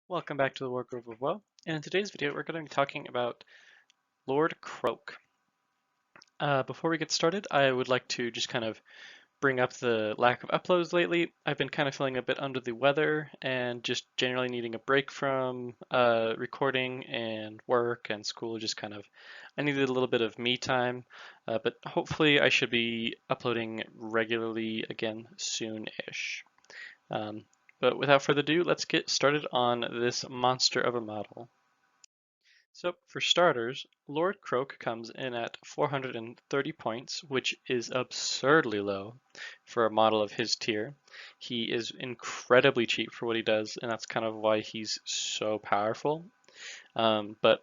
Welcome back to the Wardrobe of Woe, and in today's video we're going to be talking about Lord Kroak. Before we get started, I would like to just kind of bring up the lack of uploads lately. I've been kind of feeling a bit under the weather and just generally needing a break from recording and work and school. I needed a little bit of me time, but hopefully I should be uploading regularly again soon-ish. But without further ado, let's get started on this monster of a model. So for starters, Lord Kroak comes in at 430 points, which is absurdly low for a model of his tier. He is incredibly cheap for what he does, and that's kind of why he's so powerful. But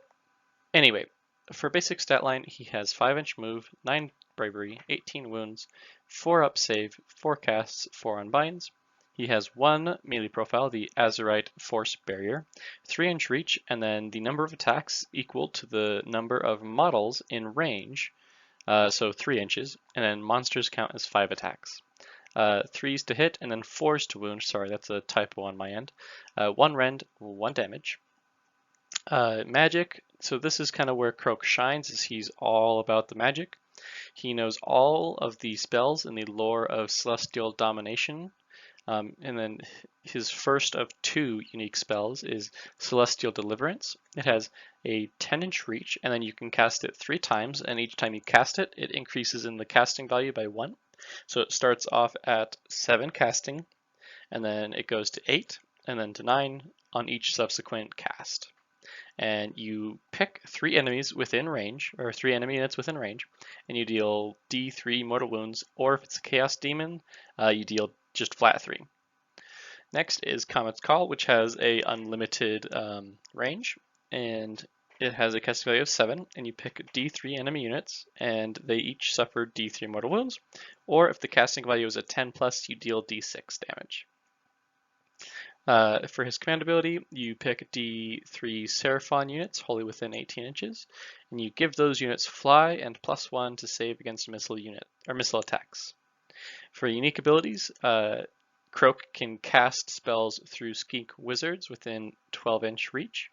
anyway, for basic stat line, he has 5-inch move, 9 bravery, 18 wounds, 4 up save, 4 casts, 4 unbinds. He has 1 melee profile, the Azurite Force Barrier, 3-inch reach, and then the number of attacks equal to the number of models in range, so 3 inches, and then monsters count as 5 attacks. 3s to hit, and then 4s to wound. Sorry, that's a typo on my end. 1 rend, 1 damage. Magic, so this is kind of where Kroak shines, is he's all about the magic. He knows all of the spells in the lore of Celestial Domination, and then his first of 2 unique spells is Celestial Deliverance. It has a 10-inch reach, and then you can cast it 3 times, and each time you cast it, it increases in the casting value by 1. So it starts off at 7 casting, and then it goes to 8, and then to 9 on each subsequent cast. And you pick 3 enemies within range, or 3 enemy units within range, and you deal D3 mortal wounds, or if it's a Chaos Demon, you deal just flat 3. Next is Comet's Call, which has a unlimited range, and it has a casting value of 7, and you pick D3 enemy units, and they each suffer D3 mortal wounds, or if the casting value is a 10 plus, you deal D6 damage. For his command ability, you pick D3 Seraphon units wholly within 18 inches, and you give those units fly and +1 to save against missile attacks. For unique abilities, Kroak can cast spells through Skink Wizards within 12-inch reach,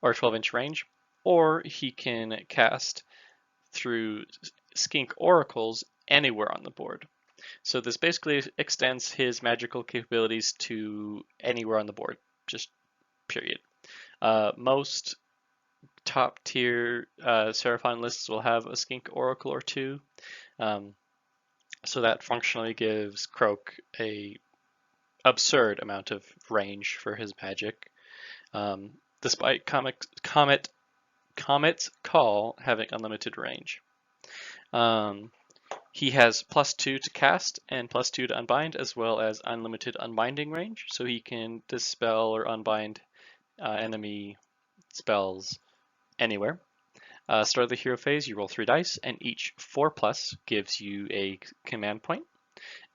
or 12-inch range, or he can cast through Skink Oracles anywhere on the board. So this basically extends his magical capabilities to anywhere on the board, just period. Most top tier Seraphon lists will have a Skink Oracle or 2. So that functionally gives Kroak a absurd amount of range for his magic, despite Comet's Call having unlimited range. He has +2 to cast and +2 to unbind, as well as unlimited unbinding range, so he can dispel or unbind enemy spells anywhere. Start of the hero phase, you roll 3 dice, and each 4+ gives you a command point.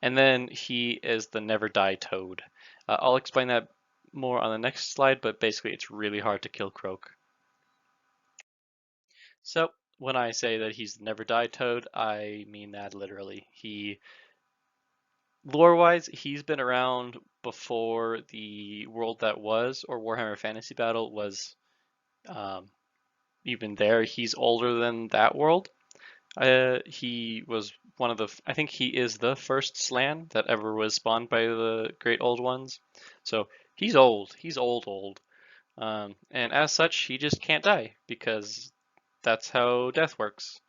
And then he is the Never Die Toad. I'll explain that more on the next slide, but basically it's really hard to kill Kroak. So when I say that he's the Never Die Toad, I mean that literally. Lore-wise, he's been around before the World That Was or Warhammer Fantasy Battle was even there. He's older than that world. He was I think he is the first Slan that ever was spawned by the Great Old Ones. So he's old. He's old. And as such, he just can't die because that's how death works.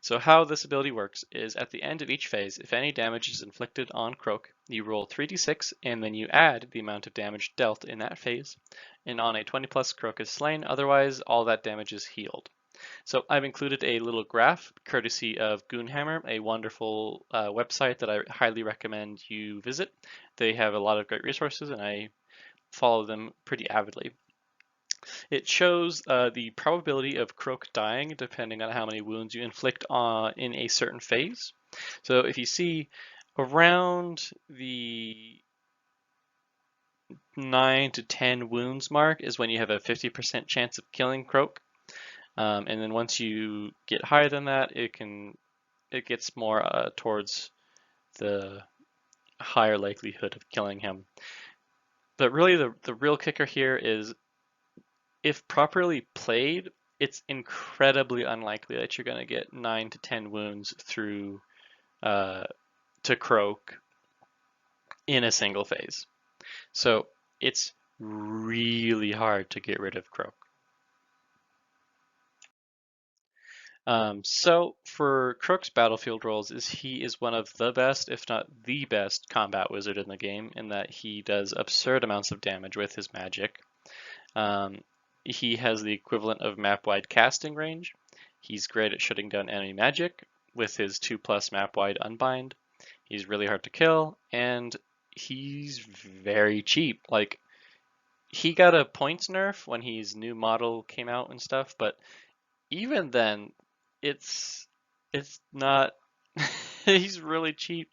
So how this ability works is at the end of each phase, if any damage is inflicted on Kroak, you roll 3d6 and then you add the amount of damage dealt in that phase. And on a 20+, Kroak is slain, otherwise all that damage is healed. So I've included a little graph courtesy of Goonhammer, a wonderful website that I highly recommend you visit. They have a lot of great resources and I follow them pretty avidly. It shows the probability of Kroak dying depending on how many wounds you inflict in a certain phase. So if you see around the 9 to 10 wounds mark is when you have a 50% chance of killing Kroak. And then once you get higher than that, it gets more towards the higher likelihood of killing him. But really the real kicker here is if properly played, it's incredibly unlikely that you're going to get 9 to 10 wounds through to Kroak in a single phase. So it's really hard to get rid of Kroak. So for Kroak's battlefield roles is he is one of the best, if not the best, combat wizard in the game in that he does absurd amounts of damage with his magic. He has the equivalent of map-wide casting range. He's great at shutting down enemy magic with his 2+ map-wide unbind. He's really hard to kill, and he's very cheap. Like, he got a points nerf when his new model came out and stuff, but even then, it's not. He's really cheap.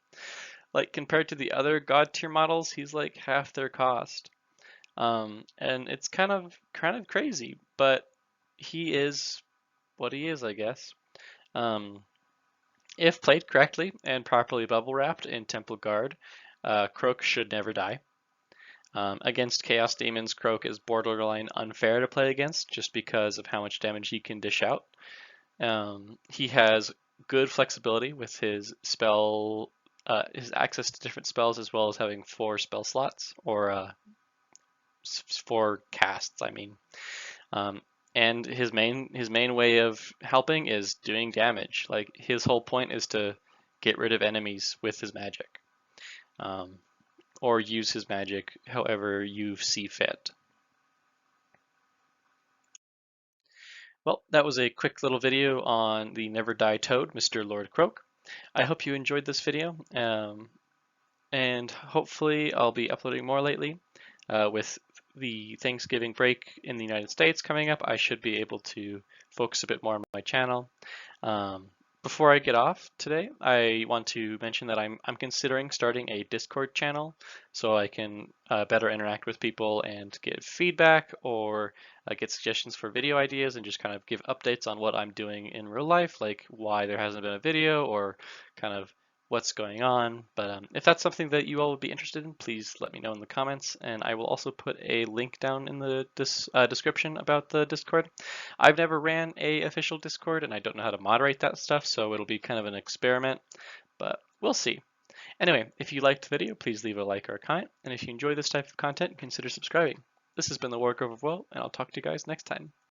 Like compared to the other god tier models, he's like half their cost. And it's kind of crazy, but he is what he is, I guess. Um, if played correctly and properly bubble wrapped in Temple Guard, Kroak should never die. Against Chaos Demons, Kroak is borderline unfair to play against just because of how much damage he can dish out. He has good flexibility with his his access to different spells, as well as having 4 spell slots, or 4 casts, I mean. And his main way of helping is doing damage. Like his whole point is to get rid of enemies with his magic, or use his magic however you see fit. Well, that was a quick little video on the Never Die Toad, Mr. Lord Kroak. I hope you enjoyed this video, and hopefully I'll be uploading more lately. With the Thanksgiving break in the United States coming up, I should be able to focus a bit more on my channel. Before I get off today, I want to mention that I'm considering starting a Discord channel so I can better interact with people and get feedback or get suggestions for video ideas and just kind of give updates on what I'm doing in real life, like why there hasn't been a video or kind of what's going on. But if that's something that you all would be interested in, please let me know in the comments, and I will also put a link down in the description about the Discord. I've never ran a official Discord, and I don't know how to moderate that stuff, so it'll be kind of an experiment, but we'll see. Anyway, if you liked the video, please leave a like or a comment, and if you enjoy this type of content, consider subscribing. This has been the Lord Kroak of Woe, and I'll talk to you guys next time.